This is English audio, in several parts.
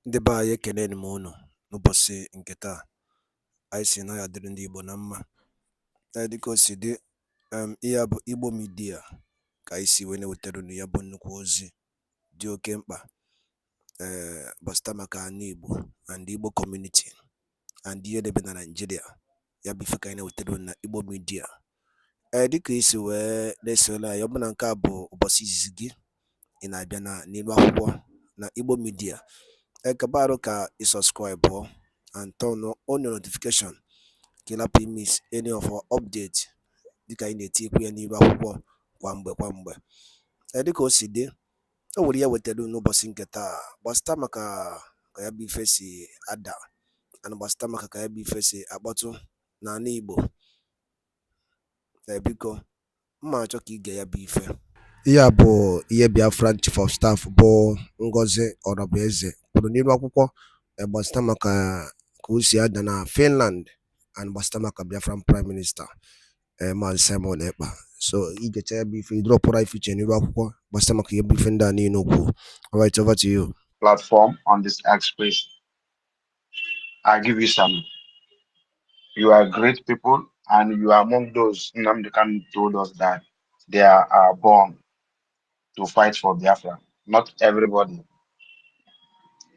Ndị be anyị ekeneni m unu n'ụbọchị nke taa. Anyị sị na ya dịrị ndị Igbo na mma. Dịka o si dị, ihe a bụ Igbo Media ka anyị si wee na-ewetara unu ya bụ nnukwu ozi dị oke mkpa gbasata maka ana Igbo and Igbo community and ihe debe na Nigeria. Ya bụ ife ka anyị na-ewetara unu na Igbo Media. Dịka isi wee na-esole anyị, ọ bụ na nke a bụ ụbọchị izizi gị ị na-abịa n'ilu akwụkwọ na Igbo Media, kabaru ka i subscribe and turn on your notification ka ị lapụ miss any of our update dịka anyị na-etikwu ya n'ilu akwụkwọ kwa mgbe. Dịka o si dị, o nwere ya wetara n'ụbọchị nke taa gbasata maka ka ya bụ ife si ada and gbasata maka ka ya bụ ife si akpọtụ n'ala Igbo. Biko mma achọ ka ige ya bụ ife. Ihe a bụ ihe BIAFRA Chief of Staff bụ Ngozi Orabueze kwuru n'ilu akwụkwọ gbasata maka ka o si ada na Finland and gbasata maka Biafran Prime Minister Maazị Simon Ekpa. So igecha ya bụ ife idropụra ife iche n'ilu akwụkwọ gbasata maka ihe bụ ife ndị a niile okwu. All right, over to you. Platform on this X space. I give you some. You are great people, and you are among those Nnamdi Kanu told us that they are born to fight for Biafra. Not everybody.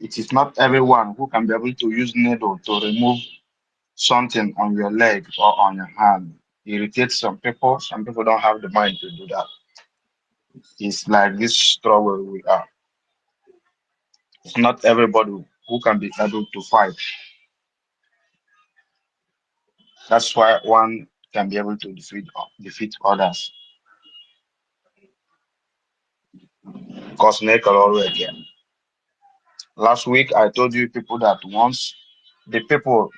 It is not everyone who can be able to use needle to remove something on your leg or on your hand. It irritates some people. Some people don't have the mind to do that. It's like this struggle we are. It's not everybody who can be able to fight. That's why one can be able to defeat others. Because again. Last week I told you people that once the people,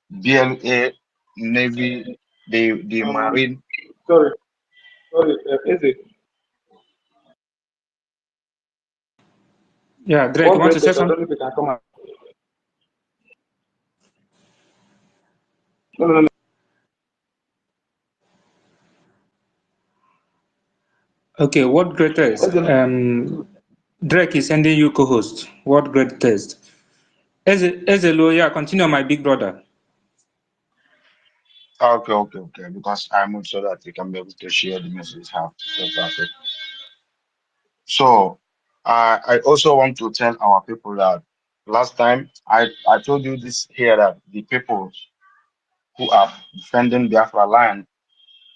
BLA, Navy, the Marine. Sorry, is it? Yeah, Drake, you want to say something? No. Okay, what great test? Drake is sending you co-host. What great test? As a lawyer, continue, my big brother. Okay. Because I moved so that you can be able to share the message. So I also want to tell our people that last time I told you this here, that the people who are defending Biafra land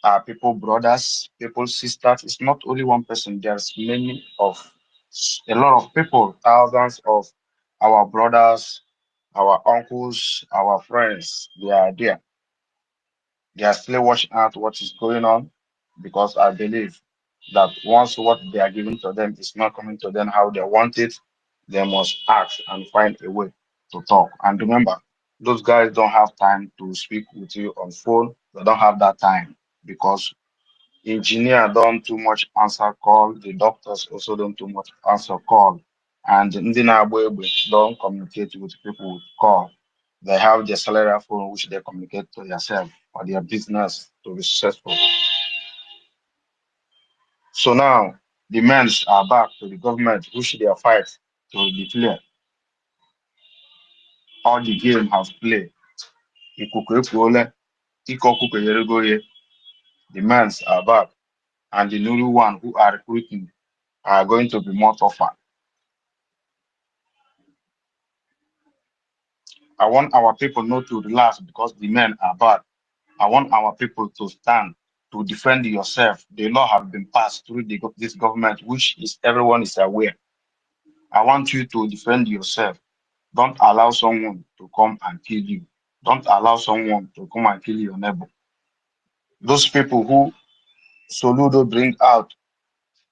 are people brothers, people sisters. It's not only one person. There's a lot of people, thousands of our brothers, our uncles, our friends. They are there. They are still watching out what is going on, because I believe that once what they are giving to them is not coming to them how they want it, they must act and find a way to talk. And remember, those guys don't have time to speak with you on phone. They don't have that time, because engineer don't too much answer call. The doctors also don't too much answer call. And Ndina don't communicate with people with call. They have their cellular phone which they communicate to themselves or their business to be successful. So now the men are back to the government which they are fight to declare. All the game has played. The men are back, and the new one who are recruiting are going to be more tougher. I want our people not to relax because the men are bad. I want our people to stand to defend yourself. The law have been passed through this government, which is everyone is aware. I want you to defend yourself. Don't allow someone to come and kill you. Don't allow someone to come and kill your neighbor. Those people who Soludo bring out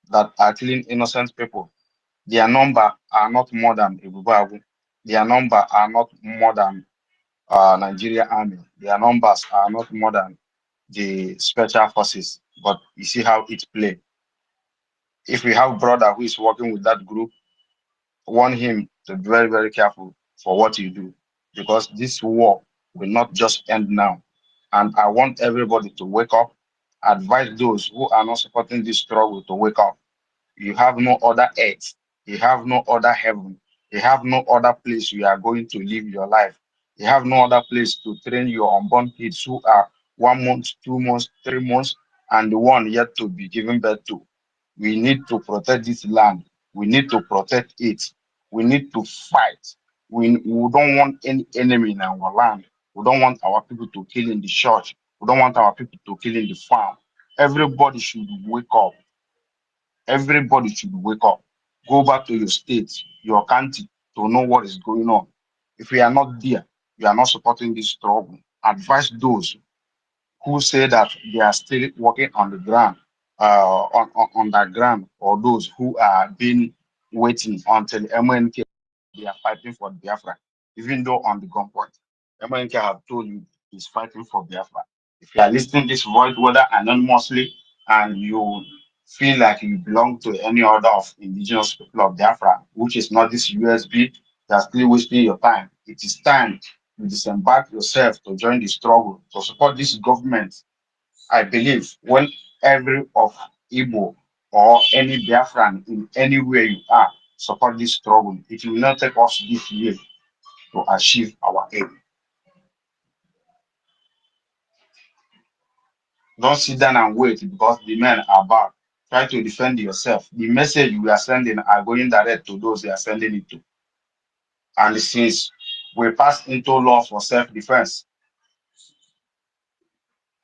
that are killing innocent people, their number are not more than Ibubabu. Their number are not more than Nigeria Army. Their numbers are not more than the special forces. But you see how it play. If we have brother who is working with that group, warn him to be very, very careful for what you do, because this war will not just end now. And I want everybody to wake up, advise those who are not supporting this struggle to wake up. You have no other earth, you have no other heaven. You have no other place you are going to live your life. You have no other place to train your unborn kids who are 1 month, 2 months, 3 months, and the one yet to be given birth to. We need to protect this land. We need to protect it. We need to fight. We don't want any enemy in our land. We don't want our people to kill in the church. We don't want our people to kill in the farm. Everybody should wake up. Everybody should wake up. Go back to your state, your country, to know what is going on. If we are not there, we are not supporting this struggle. Advise those who say that they are still working on the ground, on the ground, or those who are being waiting until MNK they are fighting for Biafra, even though on the gunpoint. MNK have told you he's fighting for Biafra. If you are listening this voice, whether anonymously, and you feel like you belong to any other of indigenous people of Biafra, which is not this USB, you are still wasting your time. It is time you disembark yourself to join the struggle to support this government. I believe when every of Igbo or any Biafran in anywhere you are support this struggle, it will not take us this year to achieve our aim. Don't sit down and wait because the men are back. Try to defend yourself. The message we are sending are going direct to those they are sending it to. And since we passed into law for self-defense,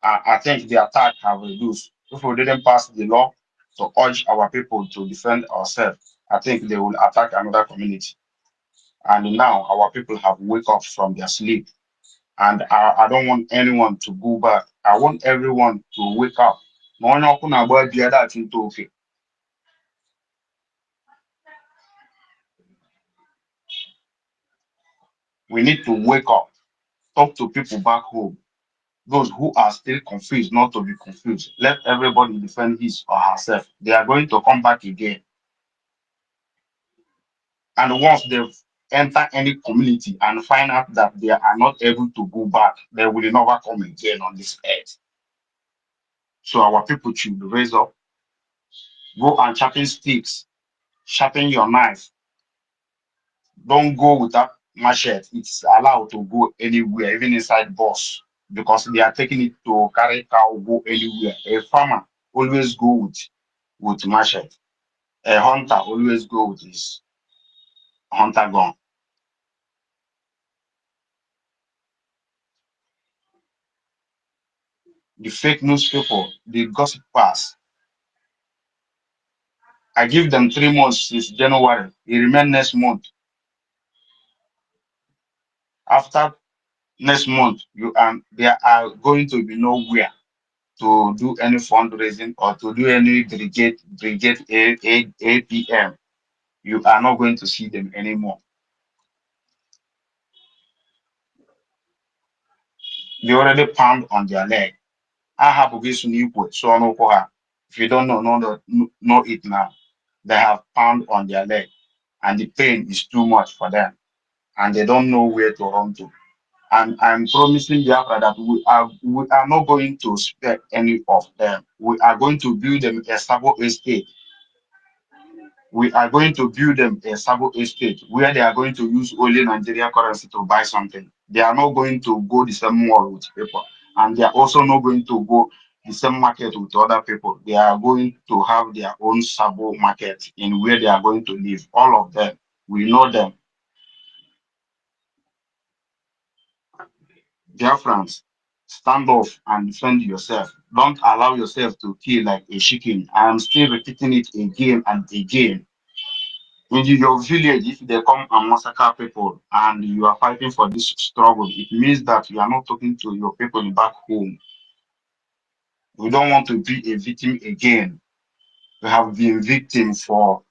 I think the attack have reduced. If we didn't pass the law to urge our people to defend ourselves, I think they will attack another community. And now our people have wake up from their sleep. And I don't want anyone to go back. I want everyone to wake up. Ma onye ọkụ na-agba di ya dachi nta ofe. We need to wake up, talk to people back home. Those who are still confused, not to be confused. Let everybody defend his or herself. They are going to come back again. And once they've entered any community and find out that they are not able to go back, they will never come again on this earth. So our people should raise up, go and sharpen sticks, sharpen your knife. Don't go without machete. It's allowed to go anywhere, even inside bus, because they are taking it to carry cow go anywhere. A farmer always go with machete. A hunter always go with his hunter gun. The fake news people, the gossipers, I give them 3 months since January. It remain next month. After next month, there are going to be nowhere to do any fundraising or to do any brigade APM. You are not going to see them anymore. They already pound on their leg. I have a so no koha. If you don't know it now, they have pound on their leg, and the pain is too much for them, and they don't know where to run to. And I'm promising Biafra that we are not going to spare any of them. We are going to build them a stable estate. We are going to build them a stable estate where they are going to use only Nigeria currency to buy something. They are not going to go the same mall with people, and they are also not going to go the same market with other people. They are going to have their own stable market in where they are going to live. All of them, we know them. Dear friends, stand up and defend yourself. Don't allow yourself to kill like a chicken. I am still repeating it again and again. In your village, if they come and massacre people and you are fighting for this struggle, it means that you are not talking to your people back home. We don't want to be a victim again. We have been victim for,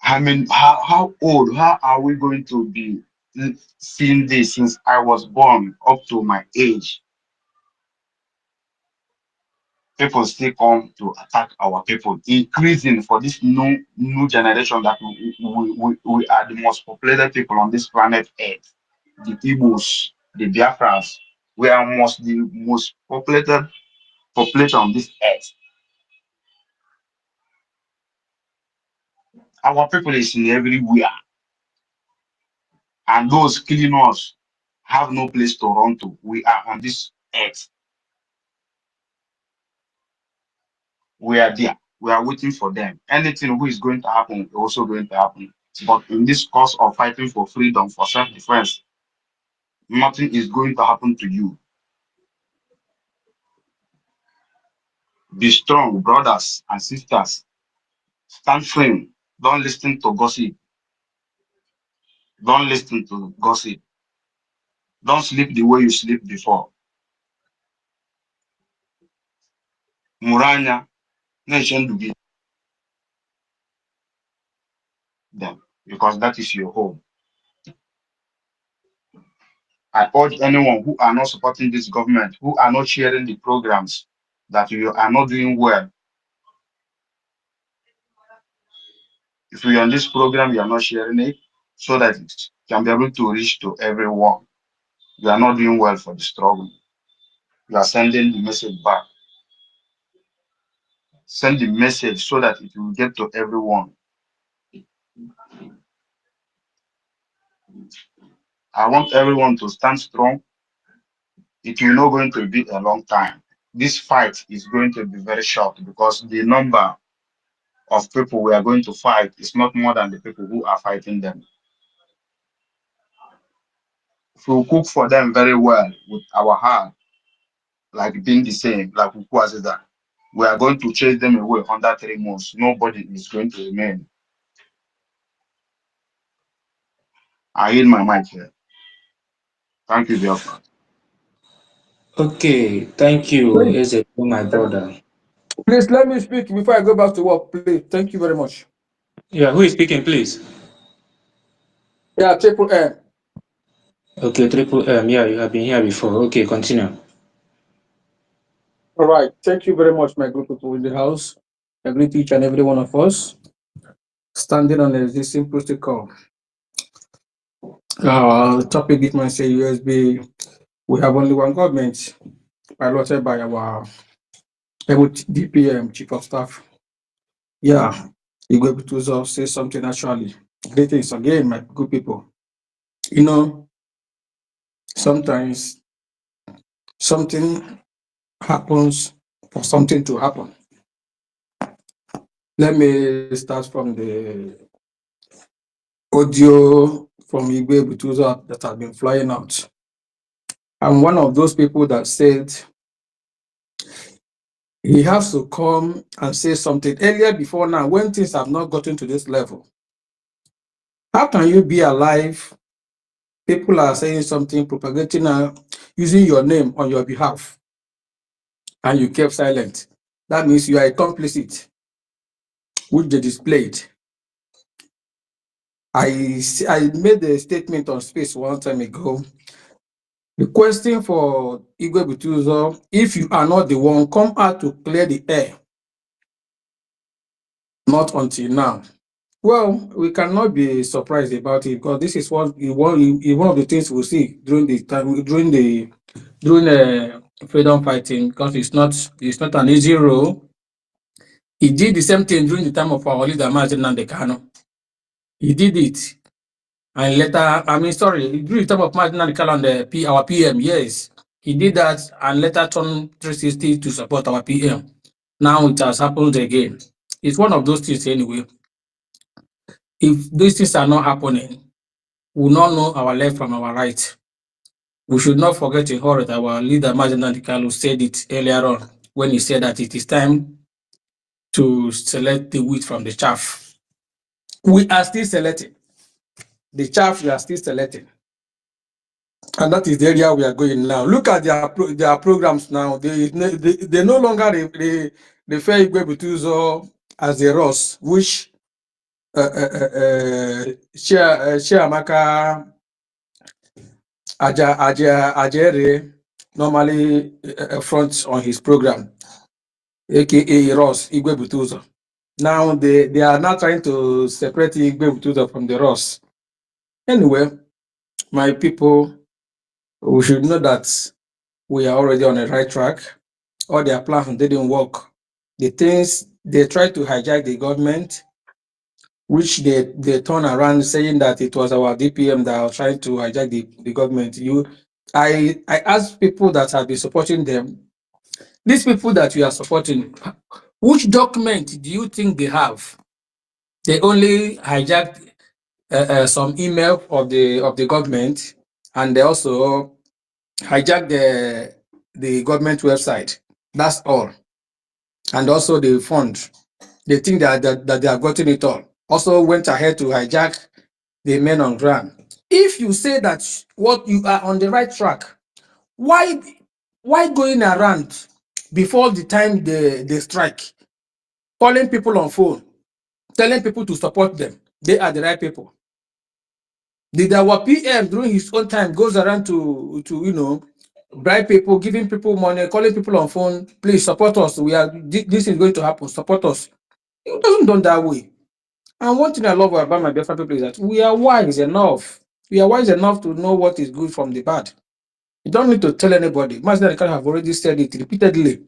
I mean, how old, how are we going to be seeing this since I was born up to my age? People still come to attack our people, increasing for this new generation that we are the most populated people on this planet Earth. The Igbos, the Biafrans, we are the most populated population on this earth. Our people is in everywhere. And those killing us have no place to run to. We are on this earth. We are there. We are waiting for them. Anything who is going to happen is also going to happen. But in this cause of fighting for freedom, for self-defense, nothing is going to happen to you. Be strong, brothers and sisters. Stand firm. Don't listen to gossip. Don't listen to gossip. Don't sleep the way you sleep before. Muranya, nation to be them because that is your home. I urge anyone who are not supporting this government, who are not sharing the programs, that you are not doing well. If you're on this program, you are not sharing it so that it can be able to reach to everyone. You are not doing well for the struggle. You are sending the message back. Send the message so that it will get to everyone. I want everyone to stand strong. It will not going to be a long time. This fight is going to be very short because the number of people we are going to fight is not more than the people who are fighting them. If we cook for them very well with our heart, like being the same, like that, we are going to chase them away under 3 months. Nobody is going to remain. I yield my mic here. Thank you, BIAFRA. Okay, thank you, Eze, my brother. Please let me speak before I go back to work, please. Thank you very much. Yeah, who is speaking, please? Yeah, Triple M. Okay, Triple M. Yeah, you have been here before. Okay, continue. All right. Thank you very much, my good people in the house. I greet each and every one of us standing on this simple protocol. The topic it might say USB. We have only one government, piloted by our DPM, Chief of Staff. Yeah, you go to say something actually. Greetings again, my good people. You know, sometimes something happens for something to happen. Let me start from the audio from Igwe Butuzo that have been flying out. I'm one of those people that said he has to come and say something earlier before now when things have not gotten to this level. How can you be alive? People are saying something, propagating, using your name on your behalf, and you kept silent. That means you are a complicit, which they displayed. I made a statement on Space one time ago. The question for Igwe Butuzo, if you are not the one, come out to clear the air. Not until now. Well, we cannot be surprised about it because this is one of the things we'll see during the time during freedom fighting, because it's not an easy role. He did the same thing during the time of our leader Mazen Nandekano. He did it. And later, during the time of Mazen Nandekano and our PM, yes, he did that and later turned 360 to support our PM. Now it has happened again. It's one of those things anyway. If these things are not happening, we will not know our left from our right. We should not forget in horror that our leader, Mazen Nandekano, said it earlier on when he said that it is time to select the wheat from the chaff. We are still selecting. The chaff we are still selecting. And that is the area we are going now. Look at their programs now. They no longer refer Igwe Butuzo as a Ross, which Chiamaka Ajere normally fronts on his program, aka Ross Igwe Butuzo. Now they are now trying to separate Igwe Butuzo from the Ross. Anyway, my people, we should know that we are already on the right track. All their plans didn't work. The things they tried to hijack the government, which they turn around saying that it was our DPM that was trying to hijack the government. I asked people that have been supporting them, these people that you are supporting, which document do you think they have? They only hijacked some email of the government, and they also hijacked the government website. That's all. And also the fund. They think that they have gotten it all. Also went ahead to hijack the men on ground. If you say that what you are on the right track, why going around before the time they strike, calling people on phone, telling people to support them? They are the right people. Did our PM during his own time goes around to bribe people, giving people money, calling people on phone, please support us. This is going to happen. Support us. It doesn't done that way. And one thing I love about my Biafra people is that we are wise enough. We are wise enough to know what is good from the bad. You don't need to tell anybody. Master Khan have already said it repeatedly.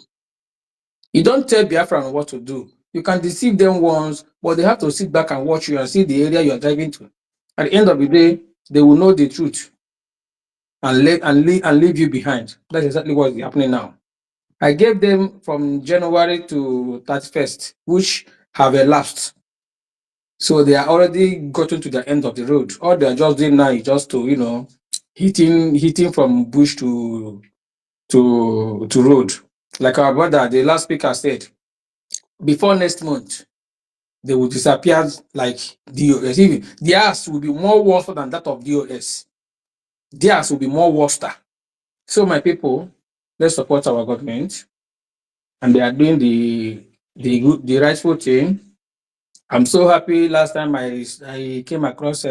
You don't tell Biafran what to do. You can deceive them once, but they have to sit back and watch you and see the area you are driving to. At the end of the day, they will know the truth and leave you behind. That's exactly what is happening now. I gave them from January to 31st, which have elapsed. So they are already gotten to the end of the road. All they are just doing now is just to, hitting from bush to road. Like our brother, the last speaker said, before next month, they will disappear like DOS. Even theirs will be more worse than that of DOS. Theirs will be more worse. So my people, let's support our government, and they are doing the rightful thing. I'm so happy. Last time I came across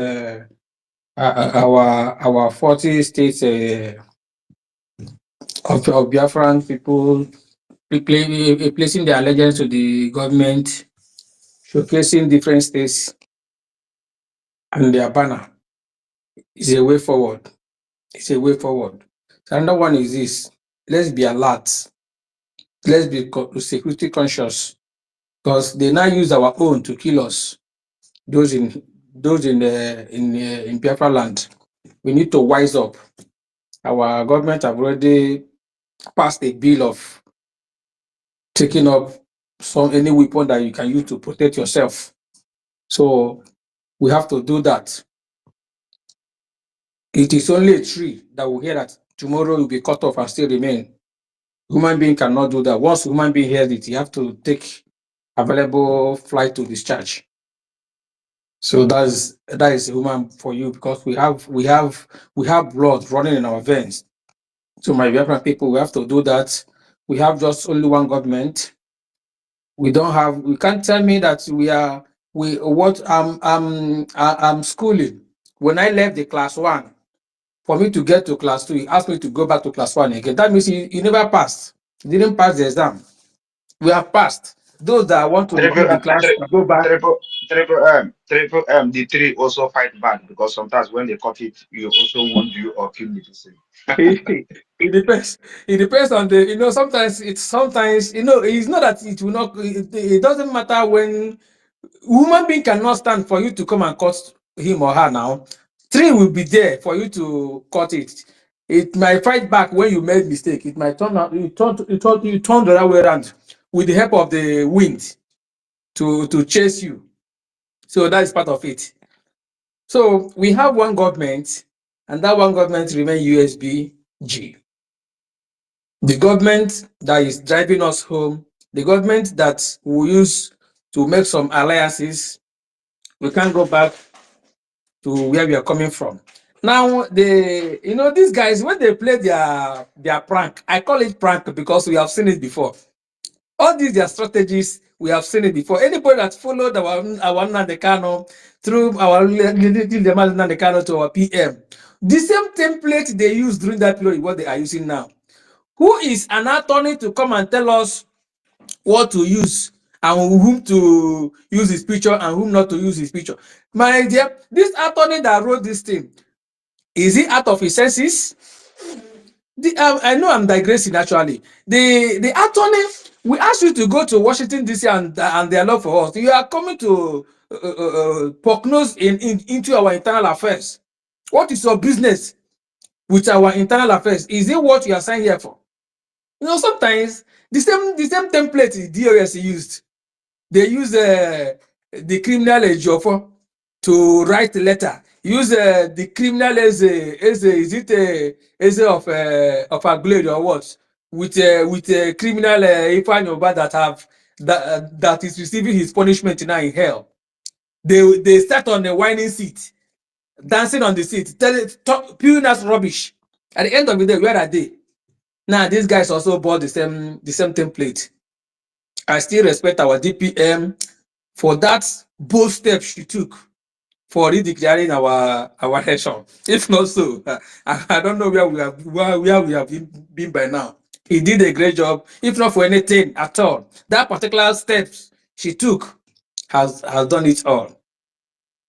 our 40 states of Biafran people placing their allegiance to the government, showcasing different states and their banner. Is a way forward. It's a way forward. So another one is this: let's be alert. Let's be security conscious, because they now use our own to kill us. Those in Biafra land, we need to wise up. Our government have already passed a bill of taking up any weapon that you can use to protect yourself. So we have to do that. It is only a tree that will hear that tomorrow will be cut off and still remain. Human being cannot do that. Once human being hears it, you have to take available flight to discharge. So that is human for you, because we have blood running in our veins. So my Biafran people, we have to do that. We have just only one government. We can't tell me that I'm schooling. When I left the class 1, for me to get to class 2, he asked me to go back to class 1 again. That means he never passed. He didn't pass the exam. We have passed. Those that want to repeat the class go back. Triple M, the three also fight back, because sometimes when they cut it, you also wound you or kill the person. It depends. It depends on the. Sometimes it's not that it will not. It doesn't matter when human being cannot stand for you to come and cut him or her now. 3 will be there for you to cut it. It might fight back when you made mistake. It might turn out you turn the other way around with the help of the wind to chase you. So that is part of it. So we have one government, and that one government remains USB-G. The government that is driving us home, the government that we use to make some alliances, we can't go back to where we are coming from. Now, these guys, when they play their prank, I call it prank because we have seen it before. All these their strategies, we have seen it before. Anybody that followed our Nnamdi through our Nnamdi to our PM, the same template they used during that period is what they are using now. Who is an attorney to come and tell us what to use and whom to use his picture and whom not to use his picture? My dear, this attorney that wrote this thing, is he out of his senses? I know I'm digressing actually. The attorney, we asked you to go to Washington DC and their law for us. You are coming to poke nose into our internal affairs? What is your business with our internal affairs? Is it what you are signed here for? Sometimes the same template the DOS used. They use the criminal ejofo to write a letter. Use the criminal as of a glade or what? With criminal Ifanyoba that is receiving his punishment now in hell. They sat on the whining seat, dancing on the seat, spewing us rubbish. At the end of the day, where are they? Now these guys also bought the same template. I still respect our DPM for that bold step she took for redeclaring our election. If not so, I don't know where we have been by now. He did a great job, if not for anything at all. That particular steps she took has done it all.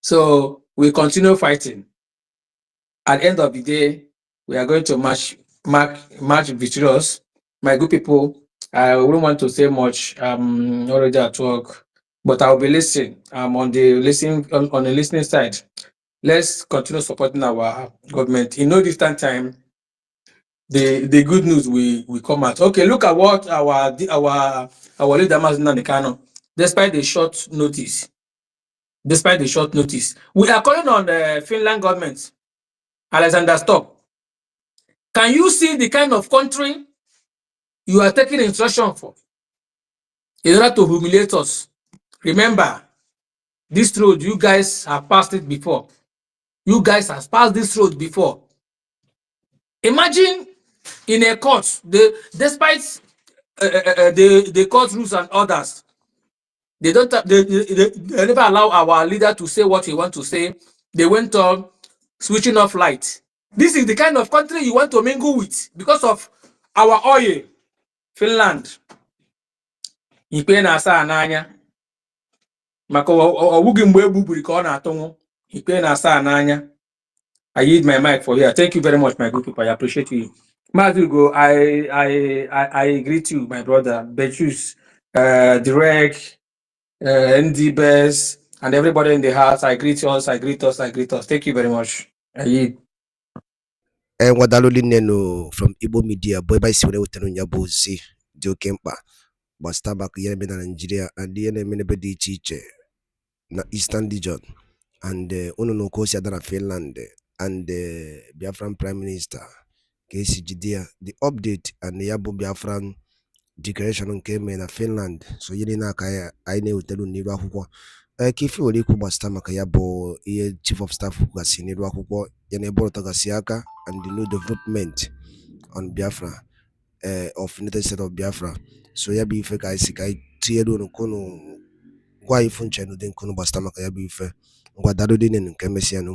So we continue fighting. At the end of the day, we are going to march victorious. My good people, I wouldn't want to say much. I'm already at work, but I'll be listening. I'm on the listening side. Let's continue supporting our government. In no distant time, the good news will come out. Okay, look at what our leader Mazina Kano, despite the short notice, we are calling on the Finland government. Alexander, stop. Can you see the kind of country you are taking instruction for in order to humiliate us? Remember, this road, you guys have passed it before. You guys have passed this road before. Imagine in a court, despite the court rules and orders, they never allow our leader to say what he wants to say. They went on switching off light. This is the kind of country you want to mingle with because of our oil. Finland. Ikpe na-asa n'anya. Maka ọwụghị mgbe egbubiri ka ọ na-atụnwụ. Ikpe na-asa n'anya. I yield my mic for here. Thank you very much, my good people. I appreciate you. Mazugo, I greet you, my brother. Betus, Direct, ND Best, and everybody in the house. I greet us. Thank you very much. I yield. Nwadaloli neno from Igbo Media, boy by Siwene Utano Nyabozi, Joe Kempa, Bastabak Yemen and Nigeria, and the enemy di chiche na Eastern region, and Uno Kosia Dana Finland, and the Biafran Prime Minister, Casey Judea, the update and the Yabo Biafran declaration came in Finland, so Yelina Kaya, I know Telu Niwa. Kifi Oliku Bastamaka Yabo, Chief of Staff Gasini Wakuko, Yanebo Tagasiaka, and the new development on Biafra, of United States of Biafra. So Yabi Feka Isikai, Tiedo no Kono, why Funchano den Kono Bastamaka Yabi Fe, Guadadodin and Kemesian.